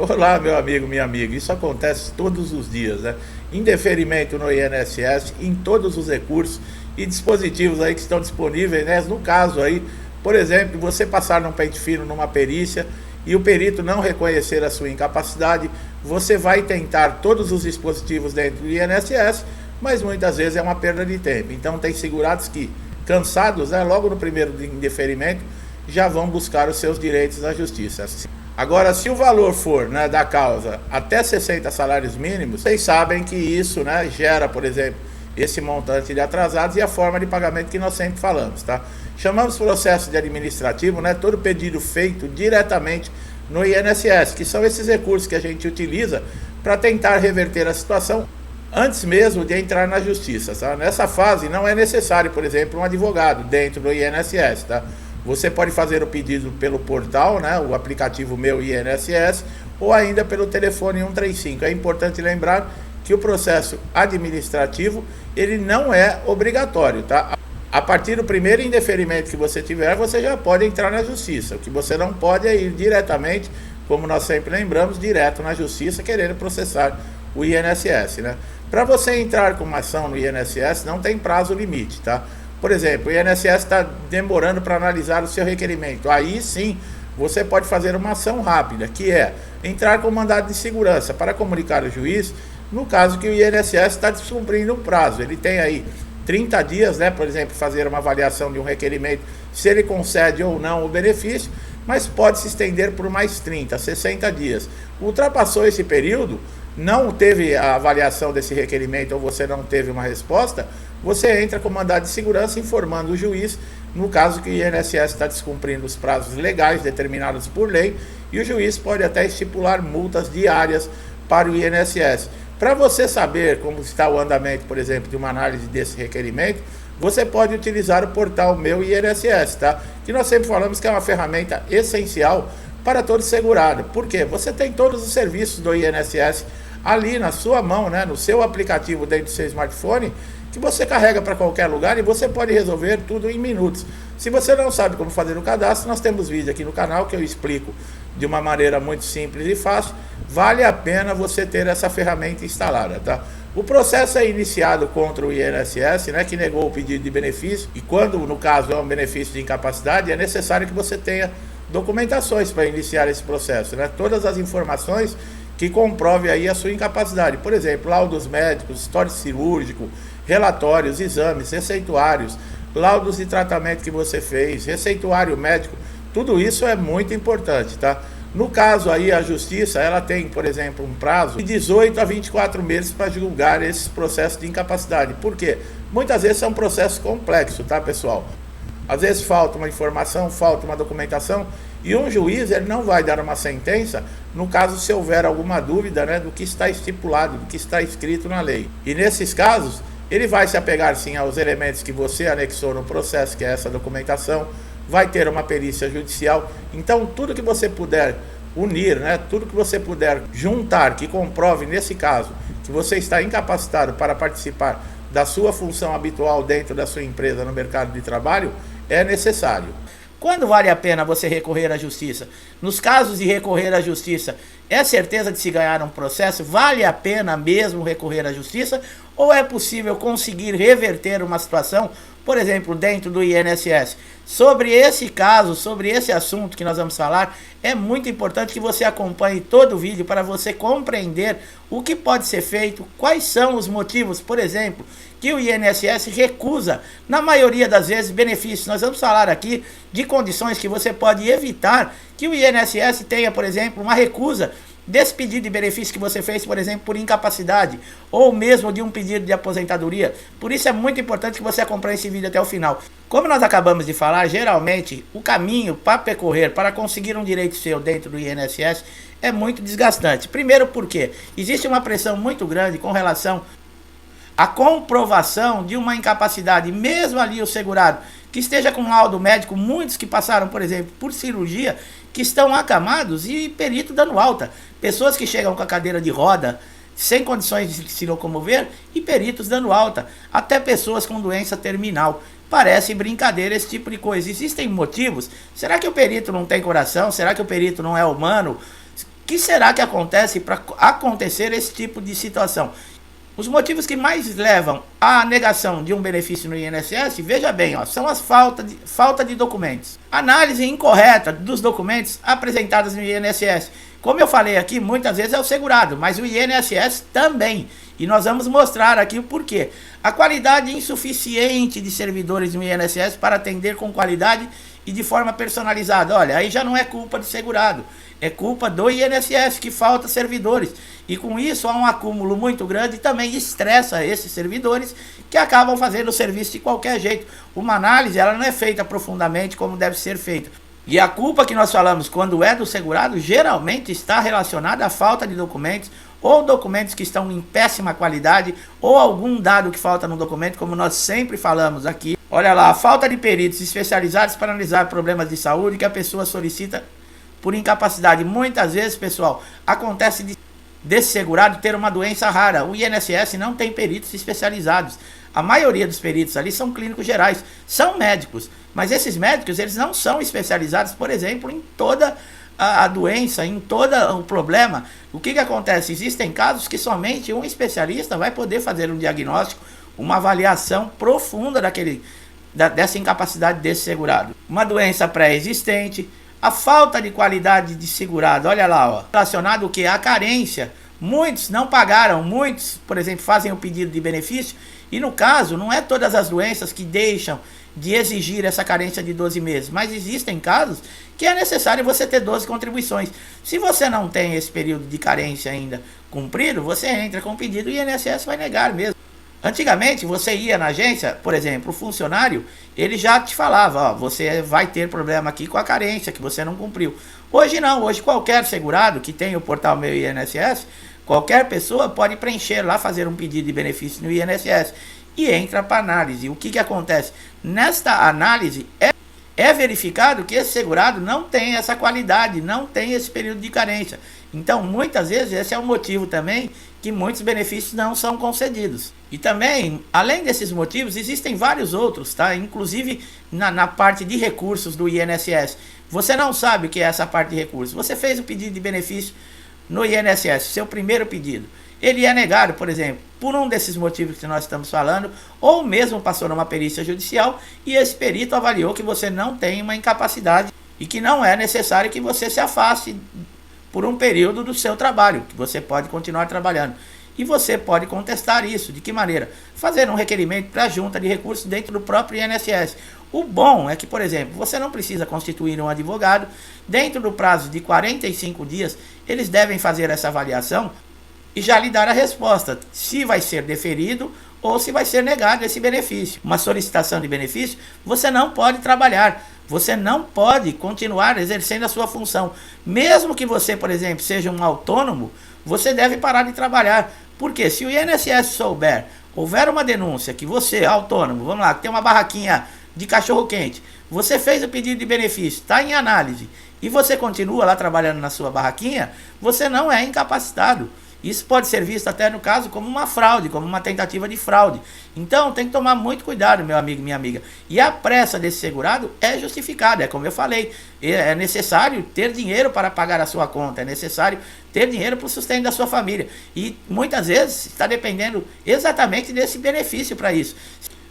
Olá, meu amigo, minha amiga. Isso acontece todos os dias, né? Indeferimento no INSS, em todos os recursos e dispositivos aí que estão disponíveis, né? No caso aí, por exemplo, você passar num pente fino numa perícia e o perito não reconhecer a sua incapacidade, você vai tentar todos os dispositivos dentro do INSS, mas muitas vezes é uma perda de tempo. Então tem segurados que, cansados, né? Logo no primeiro indeferimento, já vão buscar os seus direitos na justiça. Agora, se o valor for, né, da causa até 60 salários mínimos, vocês sabem que isso, né, gera, por exemplo, esse montante de atrasados e a forma de pagamento que nós sempre falamos, tá? Chamamos processo de administrativo, né, todo pedido feito diretamente no INSS, que são esses recursos que a gente utiliza para tentar reverter a situação antes mesmo de entrar na justiça, tá? Nessa fase não é necessário, por exemplo, um advogado dentro do INSS, tá? Você pode fazer o pedido pelo portal, né, o aplicativo Meu INSS, ou ainda pelo telefone 135. É importante lembrar que o processo administrativo, ele não é obrigatório, tá? A partir do primeiro indeferimento que você tiver, você já pode entrar na justiça. O que você não pode é ir diretamente, como nós sempre lembramos, direto na justiça, querendo processar o INSS, né? Para você entrar com uma ação no INSS, não tem prazo limite, tá? Por exemplo, o INSS está demorando para analisar o seu requerimento. Aí sim, você pode fazer uma ação rápida, que é entrar com mandado de segurança para comunicar ao juiz, no caso que o INSS está descumprindo um prazo. Ele tem aí 30 dias, né, por exemplo, fazer uma avaliação de um requerimento, se ele concede ou não o benefício, mas pode se estender por mais 30, 60 dias. Ultrapassou esse período, não teve a avaliação desse requerimento ou você não teve uma resposta, você entra com mandado de segurança informando o juiz, no caso que o INSS está descumprindo os prazos legais determinados por lei, e o juiz pode até estipular multas diárias para o INSS. Para você saber como está o andamento, por exemplo, de uma análise desse requerimento, você pode utilizar o portal Meu INSS, tá? Que nós sempre falamos que é uma ferramenta essencial para todo segurado. Por quê? Você tem todos os serviços do INSS ali na sua mão, né? No seu aplicativo dentro do seu smartphone, que você carrega para qualquer lugar e você pode resolver tudo em minutos. Se você não sabe como fazer o cadastro, nós temos vídeo aqui no canal que eu explico de uma maneira muito simples e fácil. Vale a pena você ter essa ferramenta instalada, tá? O processo é iniciado contra o INSS, né, que negou o pedido de benefício, e quando, no caso, é um benefício de incapacidade, é necessário que você tenha documentações para iniciar esse processo, né? Todas as informações que comprove aí a sua incapacidade. Por exemplo, laudos médicos, histórico cirúrgico, relatórios, exames, receituários, laudos de tratamento que você fez, receituário médico, tudo isso é muito importante, tá? No caso aí, a justiça, ela tem, por exemplo, um prazo de 18 a 24 meses para julgar esses processos de incapacidade. Por quê? Muitas vezes são processos complexos, tá, pessoal? Às vezes falta uma informação, falta uma documentação, e um juiz, ele não vai dar uma sentença no caso se houver alguma dúvida, né, do que está estipulado, do que está escrito na lei. E nesses casos, ele vai se apegar sim aos elementos que você anexou no processo, que é essa documentação, vai ter uma perícia judicial. Então tudo que você puder unir, né, tudo que você puder juntar, que comprove nesse caso que você está incapacitado para participar da sua função habitual dentro da sua empresa no mercado de trabalho, é necessário. Quando vale a pena você recorrer à justiça? Nos casos de recorrer à justiça, é certeza de se ganhar um processo? Vale a pena mesmo recorrer à justiça? Ou é possível conseguir reverter uma situação, por exemplo, dentro do INSS? Sobre esse caso, sobre esse assunto que nós vamos falar, é muito importante que você acompanhe todo o vídeo para você compreender o que pode ser feito, quais são os motivos, por exemplo, que o INSS recusa, na maioria das vezes, benefícios. Nós vamos falar aqui de condições que você pode evitar que o INSS tenha, por exemplo, uma recusa desse pedido de benefício que você fez, por exemplo, por incapacidade, ou mesmo de um pedido de aposentadoria. Por isso é muito importante que você acompanhe esse vídeo até o final. Como nós acabamos de falar, geralmente o caminho para percorrer, para conseguir um direito seu dentro do INSS, é muito desgastante. Primeiro porque existe uma pressão muito grande com relação à comprovação de uma incapacidade, mesmo ali o segurado que esteja com laudo médico, muitos que passaram, por exemplo, por cirurgia, que estão acamados e perito dando alta. Pessoas que chegam com a cadeira de roda, sem condições de se locomover, e peritos dando alta. Até pessoas com doença terminal. Parece brincadeira esse tipo de coisa. Existem motivos? Será que o perito não tem coração? Será que o perito não é humano? que será que acontece para acontecer esse tipo de situação? Os motivos que mais levam à negação de um benefício no INSS, veja bem, ó, são as falta de documentos. Análise incorreta dos documentos apresentados no INSS. Como eu falei aqui, muitas vezes é o segurado, mas o INSS também. E nós vamos mostrar aqui o porquê. A qualidade insuficiente de servidores no INSS para atender com qualidade e de forma personalizada. Olha, aí já não é culpa do segurado, é culpa do INSS que falta servidores. E com isso há um acúmulo muito grande e também estressa esses servidores que acabam fazendo o serviço de qualquer jeito. Uma análise ela não é feita profundamente como deve ser feita. E a culpa que nós falamos quando é do segurado geralmente está relacionada à falta de documentos ou documentos que estão em péssima qualidade ou algum dado que falta no documento, como nós sempre falamos aqui. Olha lá, a falta de peritos especializados para analisar problemas de saúde que a pessoa solicita por incapacidade. Muitas vezes, pessoal, acontece desse segurado ter uma doença rara. O INSS não tem peritos especializados. A maioria dos peritos ali são clínicos gerais, são médicos, mas esses médicos eles não são especializados, por exemplo, em toda a doença, em todo o problema. O que acontece? Existem casos que somente um especialista vai poder fazer um diagnóstico, uma avaliação profunda dessa incapacidade desse segurado. Uma doença pré-existente, a falta de qualidade de segurado, olha lá, ó, relacionado o que? A carência. Muitos não pagaram, muitos, por exemplo, fazem o pedido de benefício e no caso não é todas as doenças que deixam de exigir essa carência de 12 meses, mas existem casos que é necessário você ter 12 contribuições. Se você não tem esse período de carência ainda cumprido, você entra com o pedido e o INSS vai negar mesmo. Antigamente você ia na agência, por exemplo, o funcionário, ele já te falava, ó, você vai ter problema aqui com a carência que você não cumpriu. Hoje não, hoje qualquer segurado que tem o portal Meu INSS, qualquer pessoa pode preencher lá, fazer um pedido de benefício no INSS e entra para análise. O que acontece? Nesta análise é verificado que esse segurado não tem essa qualidade, não tem esse período de carência. Então, muitas vezes, esse é o motivo também que muitos benefícios não são concedidos. E também, além desses motivos, existem vários outros, tá? Inclusive na parte de recursos do INSS. Você não sabe o que é essa parte de recursos. Você fez o pedido de benefício no INSS, seu primeiro pedido. Ele é negado, por exemplo, por um desses motivos que nós estamos falando, ou mesmo passou numa perícia judicial e esse perito avaliou que você não tem uma incapacidade e que não é necessário que você se afaste por um período do seu trabalho, que você pode continuar trabalhando. E você pode contestar isso. De que maneira? Fazer um requerimento para a junta de recursos dentro do próprio INSS. O bom é que, por exemplo, você não precisa constituir um advogado. Dentro do prazo de 45 dias, eles devem fazer essa avaliação e já lhe dar a resposta, se vai ser deferido ou se vai ser negado esse benefício. Uma solicitação de benefício, você não pode trabalhar, você não pode continuar exercendo a sua função. Mesmo que você, por exemplo, seja um autônomo, você deve parar de trabalhar. Porque se o INSS souber, houver uma denúncia que você, autônomo, vamos lá, que tem uma barraquinha de cachorro-quente, você fez o pedido de benefício, está em análise, e você continua lá trabalhando na sua barraquinha, você não é incapacitado. Isso pode ser visto até no caso como uma fraude, como uma tentativa de fraude. Então tem que tomar muito cuidado, meu amigo, minha amiga. E a pressa desse segurado é justificada, é como eu falei. É necessário ter dinheiro para pagar a sua conta, é necessário ter dinheiro para o sustento da sua família. E muitas vezes está dependendo exatamente desse benefício para isso.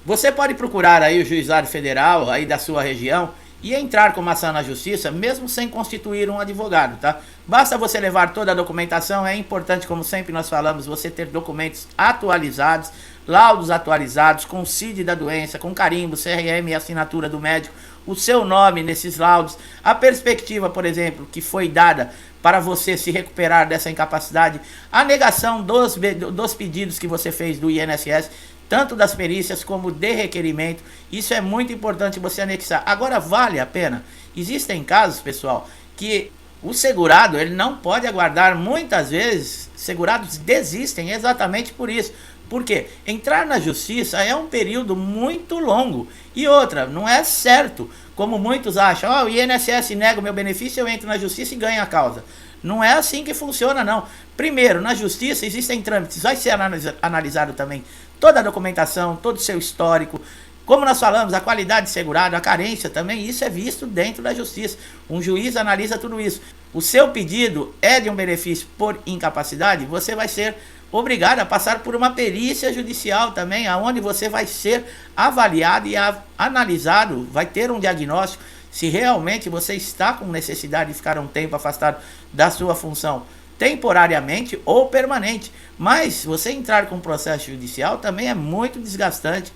Você pode procurar aí o juizado federal aí da sua região e entrar com uma ação na justiça, mesmo sem constituir um advogado, tá? Basta você levar toda a documentação, é importante, como sempre nós falamos, você ter documentos atualizados, laudos atualizados, com o CID da doença, com carimbo, CRM e assinatura do médico, o seu nome nesses laudos, a perspectiva, por exemplo, que foi dada para você se recuperar dessa incapacidade, a negação dos pedidos que você fez do INSS, tanto das perícias como de requerimento. Isso é muito importante você anexar. Agora, vale a pena. Existem casos, pessoal, que o segurado ele não pode aguardar. Muitas vezes, segurados desistem exatamente por isso. Porque entrar na justiça é um período muito longo. E outra, não é certo, como muitos acham. O INSS nega o meu benefício, eu entro na justiça e ganho a causa. Não é assim que funciona, não. Primeiro, na justiça existem trâmites. Vai ser analisado também toda a documentação, todo o seu histórico. Como nós falamos, a qualidade de segurado, a carência também, isso é visto dentro da justiça. Um juiz analisa tudo isso. o seu pedido é de um benefício por incapacidade, você vai ser obrigado a passar por uma perícia judicial também, aonde você vai ser avaliado e analisado, vai ter um diagnóstico se realmente você está com necessidade de ficar um tempo afastado da sua função, temporariamente ou permanente. Mas você entrar com um processo judicial também é muito desgastante,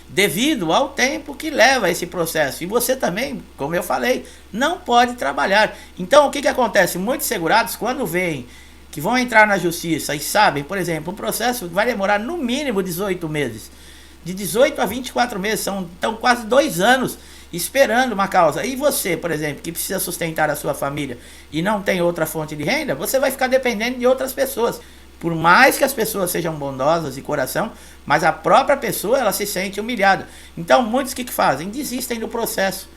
devido ao tempo que leva esse processo. E você também, como eu falei, não pode trabalhar. Então o que acontece? Muitos segurados, quando veem que vão entrar na justiça e sabem, por exemplo, o processo vai demorar no mínimo 18 meses. De 18 a 24 meses, são então quase 2 anos esperando uma causa. E você, por exemplo, que precisa sustentar a sua família e não tem outra fonte de renda, você vai ficar dependendo de outras pessoas. Por mais que as pessoas sejam bondosas de coração, mas a própria pessoa, ela se sente humilhada. Então, muitos que fazem? Desistem do processo.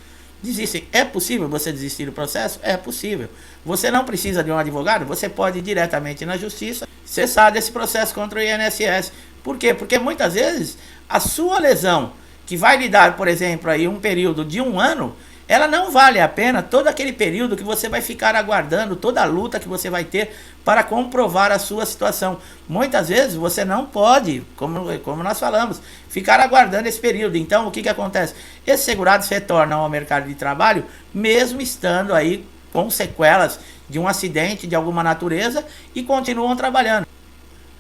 Desistem. É possível você desistir do processo? É possível. Você não precisa de um advogado? Você pode ir diretamente na justiça cessar desse processo contra o INSS. Por quê? Porque muitas vezes a sua lesão, que vai lhe dar, por exemplo, aí um período de 1 ano, ela não vale a pena todo aquele período que você vai ficar aguardando, toda a luta que você vai ter para comprovar a sua situação. Muitas vezes você não pode, como nós falamos, ficar aguardando esse período. Então o que acontece? Esses segurados retornam ao mercado de trabalho, mesmo estando aí com sequelas de um acidente de alguma natureza, e continuam trabalhando.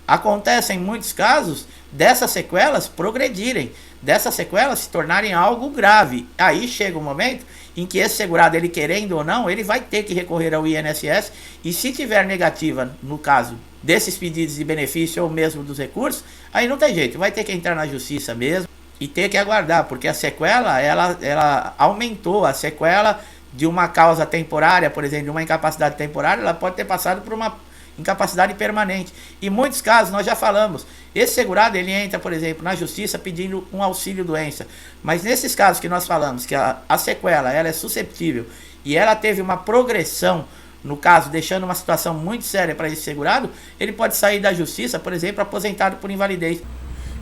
Acontece em muitos casos dessas sequelas progredirem, dessas sequelas se tornarem algo grave. Aí chega um momento em que esse segurado, ele querendo ou não, ele vai ter que recorrer ao INSS, e se tiver negativa, no caso desses pedidos de benefício ou mesmo dos recursos, aí não tem jeito, vai ter que entrar na justiça mesmo e ter que aguardar, porque a sequela, ela aumentou. A sequela de uma causa temporária, por exemplo, de uma incapacidade temporária, ela pode ter passado por uma incapacidade permanente. Em muitos casos, nós já falamos, esse segurado, ele entra, por exemplo, na justiça pedindo um auxílio doença, mas nesses casos que nós falamos, que a sequela, ela é susceptível e ela teve uma progressão, no caso, deixando uma situação muito séria para esse segurado, ele pode sair da justiça, por exemplo, aposentado por invalidez.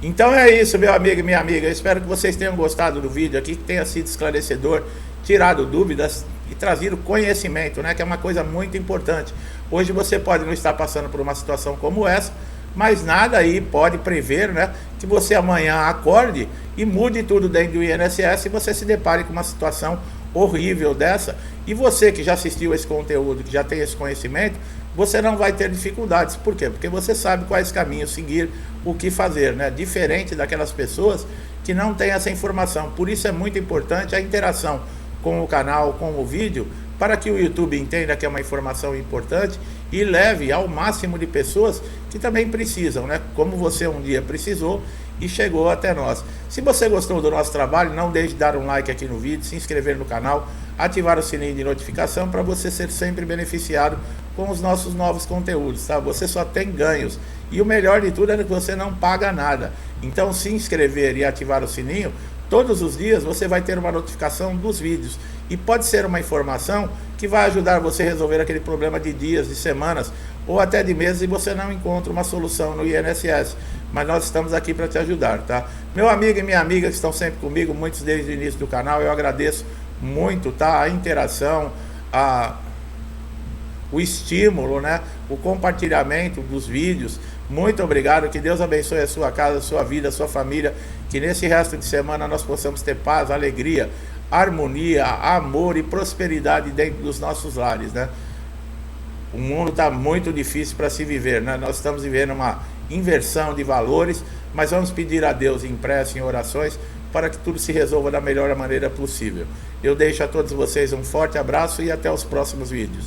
Então é isso, meu amigo e minha amiga. Eu espero que vocês tenham gostado do vídeo aqui, que tenha sido esclarecedor, tirado dúvidas e trazido conhecimento, né? Que é uma coisa muito importante. Hoje você pode não estar passando por uma situação como essa, mas nada aí pode prever, né, que você amanhã acorde e mude tudo dentro do INSS e você se depare com uma situação horrível dessa. E você que já assistiu esse conteúdo, que já tem esse conhecimento, você não vai ter dificuldades. Por quê? Porque você sabe quais caminhos seguir, o que fazer, né? Diferente daquelas pessoas que não têm essa informação. Por isso é muito importante a interação com o canal, com o vídeo, para que o YouTube entenda que é uma informação importante e leve ao máximo de pessoas que também precisam, né? Como você um dia precisou e chegou até nós. Se você gostou do nosso trabalho, não deixe de dar um like aqui no vídeo, se inscrever no canal, ativar o sininho de notificação para você ser sempre beneficiado com os nossos novos conteúdos, tá? Você só tem ganhos e o melhor de tudo é que você não paga nada. Então, se inscrever e ativar o sininho, todos os dias você vai ter uma notificação dos vídeos. E pode ser uma informação que vai ajudar você a resolver aquele problema de dias, de semanas ou até de meses e você não encontra uma solução no INSS. Mas nós estamos aqui para te ajudar, tá? Meu amigo e minha amiga que estão sempre comigo, muitos desde o início do canal, eu agradeço muito, tá? A interação, o estímulo, né? O compartilhamento dos vídeos. Muito obrigado, que Deus abençoe a sua casa, a sua vida, a sua família, que nesse resto de semana nós possamos ter paz, alegria, harmonia, amor e prosperidade dentro dos nossos lares, né? O mundo está muito difícil para se viver, né? Nós estamos vivendo uma inversão de valores, mas vamos pedir a Deus em prece, em orações, para que tudo se resolva da melhor maneira possível. Eu deixo a todos vocês um forte abraço e até os próximos vídeos.